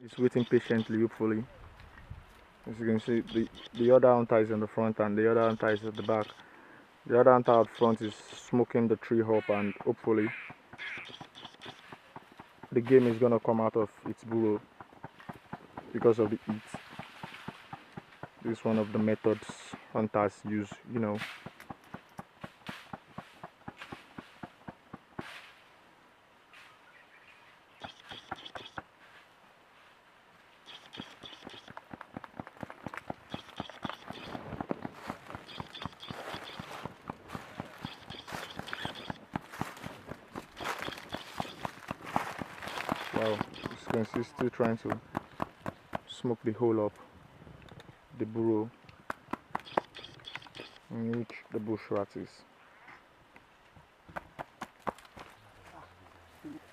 He's waiting patiently, hopefully. As you can see, the other hunter is in the front and the other hunter is at the back. The other hunter out front is smoking the tree up, and hopefully the game is gonna come out of its burrow because of the heat. This is one of the methods hunters use, you know. Wow, as you can see, still trying to smoke the hole up, the burrow in which the bush rat is.